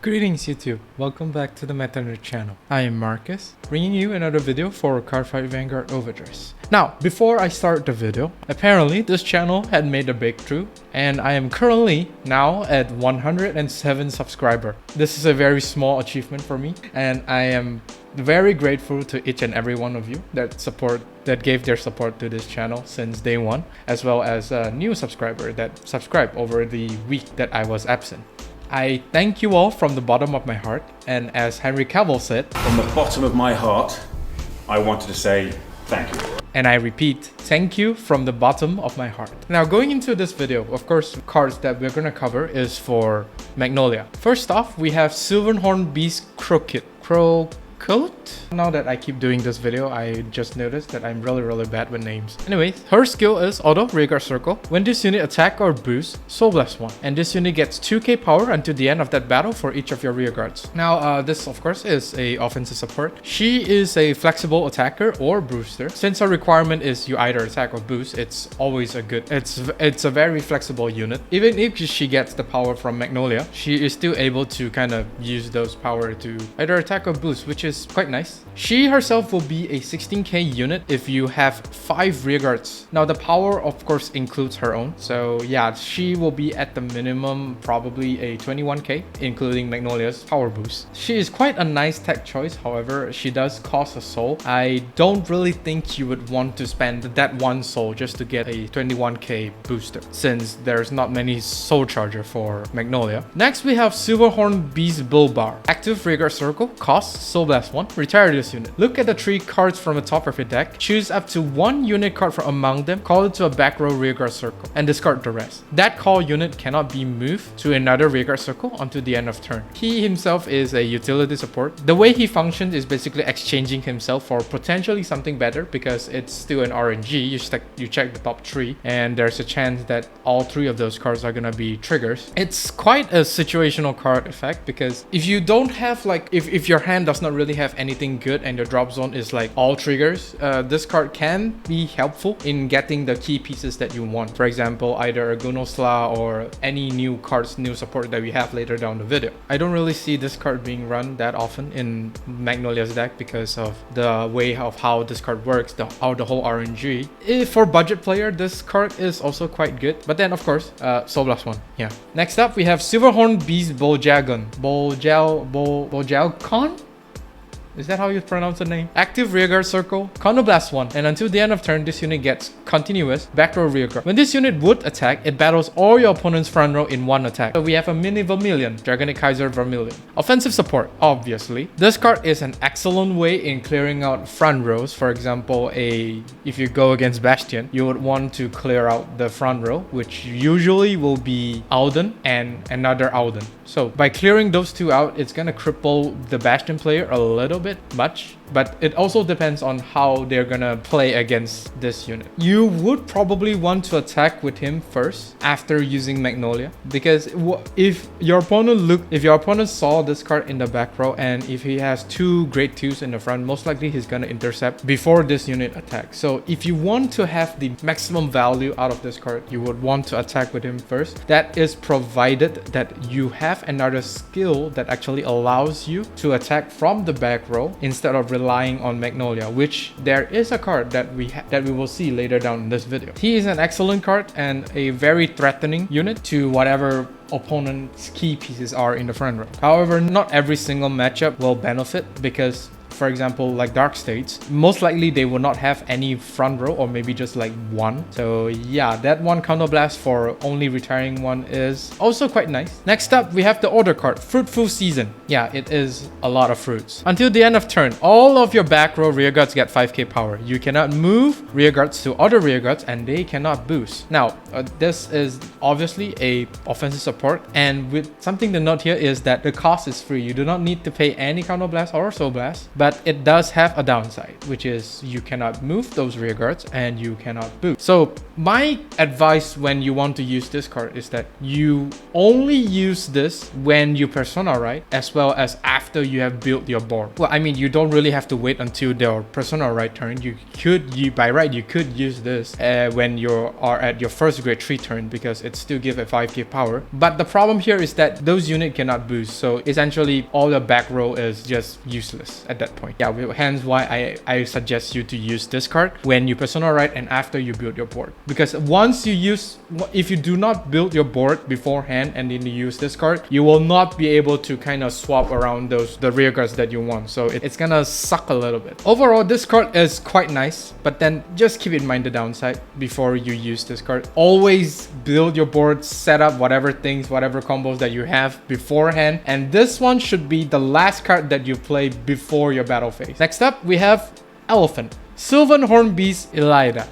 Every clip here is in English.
Greetings YouTube, welcome back to the Maiden channel. I am Marcus, bringing you another video for Cardfight Vanguard Overdress. Now, before I start the video, apparently this channel had made a breakthrough and I am currently now at 107 subscribers. This is a very small achievement for me and I am very grateful to each and every one of you that gave their support to this channel since day one, as well as a new subscriber that subscribed over the week that I was absent. I thank you all from the bottom of my heart, and as Henry Cavill said, from the bottom of my heart, I wanted to say thank you. And I repeat, thank you from the bottom of my heart. Now going into this video, of course, the cards that we're gonna cover is for Magnolia. First off, we have Silverhorn Beast Crocotte. Crocotte? Now that I keep doing this video, I just noticed that I'm really bad with names. Anyways, her skill is Auto Rearguard Circle. When this unit attack or boost, Soul Blast 1. And this unit gets 2k power until the end of that battle for each of your rearguards. Now, this of course is a offensive support. She is a flexible attacker or booster. Since her requirement is you either attack or boost, it's always a good, it's a very flexible unit. Even if she gets the power from Magnolia, she is still able to kind of use those power to either attack or boost, which is quite nice. She herself will be a 16k unit if you have 5 rearguards. Now the power of course includes her own, so yeah, she will be at the minimum probably a 21k including Magnolia's power boost. She is quite a nice tech choice, however she does cost a soul. I don't really think you would want to spend that one soul just to get a 21k booster, since there's not many soul charger for Magnolia. Next we have Silverhorn Beast Bilbar. Active rearguard circle, costs Soul Blast 1, retire this unit. Look at the 3 cards from the top of your deck, choose up to 1 unit card from among them, call it to a back row rearguard circle, and discard the rest. That call unit cannot be moved to another rearguard circle until the end of turn. He himself is a utility support. The way he functions is basically exchanging himself for potentially something better, because it's still an RNG. You check the top 3 and there's a chance that all 3 of those cards are gonna be triggers. It's quite a situational card effect, because if you don't have if your hand does not really have anything good and your drop zone is like all triggers, this card can be helpful in getting the key pieces that you want. For example, either a Gunosla or any new cards, new support that we have later down the video. I don't really see this card being run that often in Magnolia's deck because of the way of how this card works, the whole RNG. For budget player, this card is also quite good. But then of course, Soul Blast 1. Yeah. Next up, we have Silverhorn Beast Bojalcon. Bojalcon? Is that how you pronounce the name? Active rearguard circle, Counter Blast 1, and until the end of turn, this unit gets continuous back row rearguard. When this unit would attack, it battles all your opponent's front row in one attack. So we have a mini Vermilion, Dragonic Kaiser Vermilion. Offensive support, obviously. This card is an excellent way in clearing out front rows. For example, if you go against Bastion, you would want to clear out the front row, which usually will be Alden and another Alden. So by clearing those 2 out, it's gonna cripple the Bastion player a little bit much, but it also depends on how they're gonna play against this unit. You would probably want to attack with him first after using Magnolia, because if your opponent saw this card in the back row and if he has 2 Great 2s in the front, most likely he's gonna intercept before this unit attacks. So if you want to have the maximum value out of this card, you would want to attack with him first. That is provided that you have another skill that actually allows you to attack from the back row instead of relying on Magnolia, which there is a card that we will see later down in this video. He is an excellent card and a very threatening unit to whatever opponent's key pieces are in the front row. However, not every single matchup will benefit, because for example, like Dark States, most likely they will not have any front row or maybe just like 1. So yeah, that one Counter Blast for only retiring 1 is also quite nice. Next up, we have the order card, Fruitful Season. Yeah, it is a lot of fruits. Until the end of turn, all of your back row rearguards get 5k power. You cannot move rearguards to other rearguards and they cannot boost. Now, this is obviously a offensive support, and with something to note here is that the cost is free. You do not need to pay any Counter Blast or Soul Blast, but it does have a downside, which is you cannot move those rear guards and you cannot boost. So my advice when you want to use this card is that you only use this when you persona right, as well as after you have built your board. Well, I mean, you don't really have to wait until their persona right turn. By right, you could use this when you are at your first grade 3 turn, because it still gives a 5k power. But the problem here is that those units cannot boost, so essentially all the back row is just useless at that point. Yeah, hence why I suggest you to use this card when you persona right and after you build your board. Because if you do not build your board beforehand and then you use this card, you will not be able to kind of swap around the rear guards that you want. So it's gonna suck a little bit. Overall, this card is quite nice, but then just keep in mind the downside before you use this card. Always build your board, set up whatever combos that you have beforehand, and this one should be the last card that you play before your battle phase. Next up, we have Elephant. Sylvan Horn Beast Ilayta.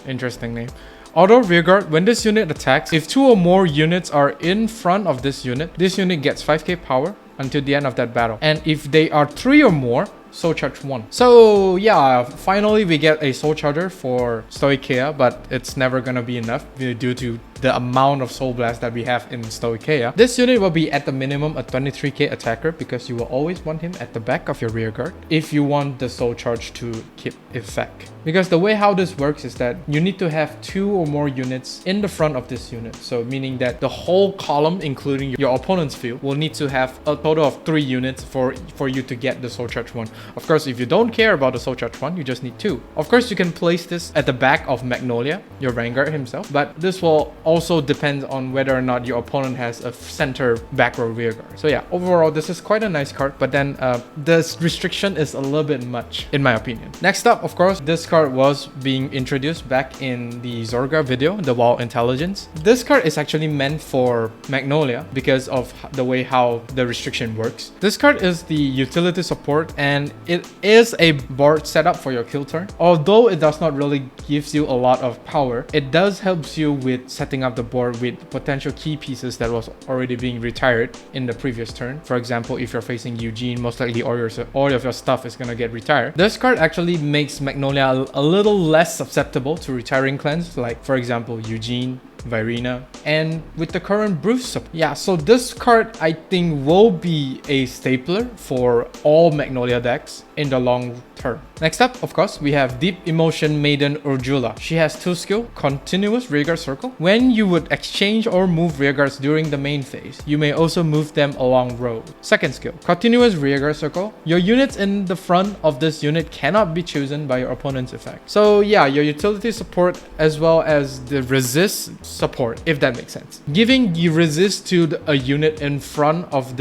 Interesting name. Auto rearguard. When this unit attacks, if 2 or more units are in front of this unit gets 5k power until the end of that battle. And if they are 3 or more, Soul Charge 1. So yeah, finally we get a Soul Charger for Stoicheia, but it's never gonna be enough due to the amount of Soul Blast that we have in Stoicheia. This unit will be at the minimum a 23k attacker, because you will always want him at the back of your rear guard if you want the Soul Charge to keep effect. Because the way how this works is that you need to have 2 or more units in the front of this unit. So meaning that the whole column, including your opponent's field, will need to have a total of 3 units for you to get the Soul Charge 1. Of course, if you don't care about the Soul Charge 1, you just need 2. Of course, you can place this at the back of Magnolia, your Vanguard himself, but this will also depend on whether or not your opponent has a center back row rear guard. So yeah, overall, this is quite a nice card, but then this restriction is a little bit much, in my opinion. Next up, of course, this card was being introduced back in the Zorga video, the Wall Intelligence. This card is actually meant for Magnolia because of the way how the restriction works. This card is the utility support, and it is a board setup for your kill turn. Although it does not really gives you a lot of power, it does helps you with setting up the board with potential key pieces that was already being retired in the previous turn. For example, if you're facing Eugene, most likely all of your stuff is gonna get retired. This card actually makes Magnolia a little less susceptible to retiring clans, like for example Eugene, Virina, and with the current Bruce support. Yeah, so this card I think will be a stapler for all Magnolia decks in the long term. Next up, of course, we have Deep Emotion Maiden Urjula. She has 2 skill, Continuous Rearguard Circle. When you would exchange or move rearguards during the main phase, you may also move them along road. Second skill, Continuous Rearguard Circle. Your units in the front of this unit cannot be chosen by your opponent's effect. So yeah, your utility support as well as the resist support, if that makes sense. Giving the resist to a unit in front of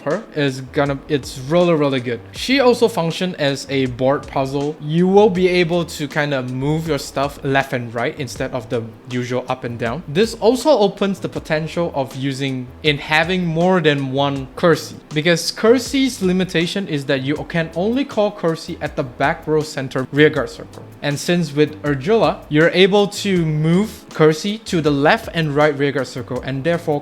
her it's really good. She also functions as a board puzzle. You will be able to kind of move your stuff left and right instead of the usual up and down. This also opens the potential of having more than one Cursey, because Cursey's limitation is that you can only call Cursey at the back row center rearguard circle. And since with Urjula, you're able to move Cursey to the left and right rearguard circle, and therefore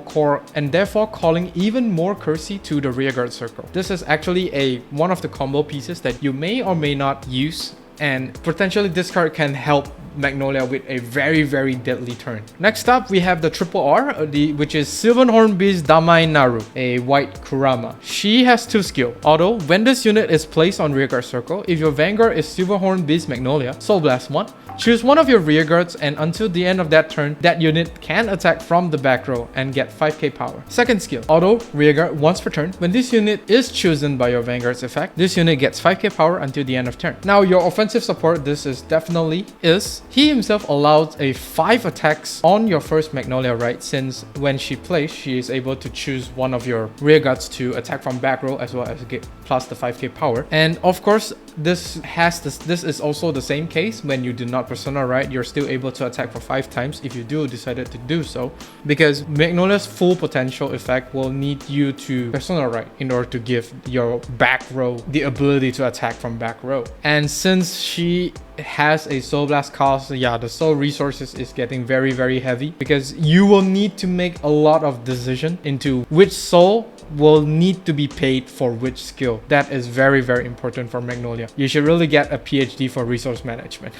calling even more Cursey to the rearguard circle. This is actually one of the combo pieces that you may or may not use, and potentially this card can help Magnolia with a very deadly turn. Next up, we have the triple R, which is Sylvan Horn Beast Damainaru, a white Kurama. She has 2 skill. Auto, when this unit is placed on rearguard circle, if your Vanguard is Sylvan Horn Beast Magnolia, Soul Blast 1. Choose one of your rearguards, and until the end of that turn, that unit can attack from the back row and get 5k power. Second skill, auto rearguard once per turn. When this unit is chosen by your Vanguard's effect, this unit gets 5k power until the end of turn. Now your offensive support, he himself allows a 5 attacks on your first Magnolia right, since when she plays, she is able to choose one of your rearguards to attack from back row as well as get plus the 5k power. And of course, this is also the same case when you do not persona right. You're still able to attack for 5 times if you decided to do so, because Magnolia's full potential effect will need you to persona right in order to give your back row the ability to attack from back row. And since she has a Soul Blast cost, yeah, the soul resources is getting very heavy, because you will need to make a lot of decision into which soul will need to be paid for which skill. That is very, very important for Magnolia. You should really get a PhD for resource management.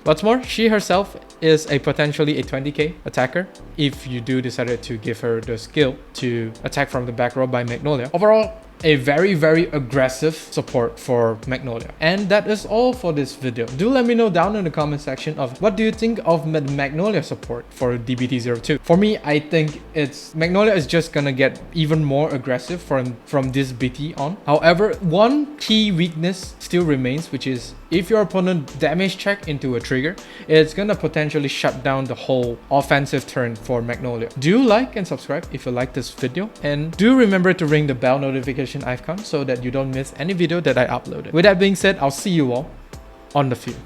What's more, she herself is a potentially a 20k attacker if you do decide to give her the skill to attack from the back row by Magnolia. Overall, a very, very aggressive support for Magnolia. And that is all for this video. Do let me know down in the comment section of what do you think of Magnolia support for DBT02. For me, I think Magnolia is just gonna get even more aggressive from this BT on. However, one key weakness still remains, which is if your opponent damage check into a trigger, it's gonna potentially shut down the whole offensive turn for Magnolia. Do like and subscribe if you like this video, and do remember to ring the bell notification icon so that you don't miss any video that I uploaded. With that being said, I'll see you all on the field.